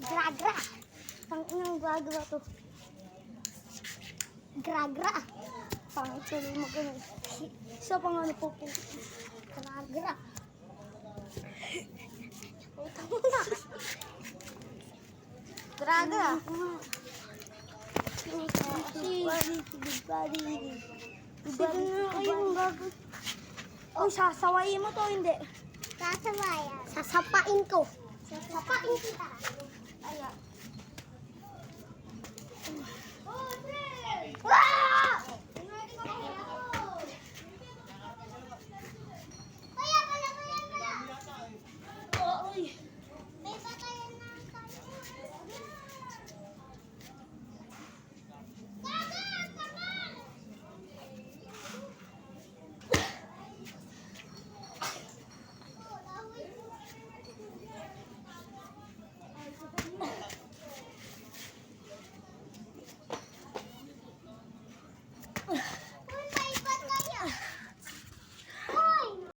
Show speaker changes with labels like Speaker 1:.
Speaker 1: Gra-gra. Tanginang gra-gra to. Gra-gra. Pangituloy mo ganun. Isa pang ano po po. Gra-gra. Puta mo na. Gra-gra. Oh, sasawayin mo to, hindi? Sasawayan. Sasapain ko. Sasapain kita. Ayan.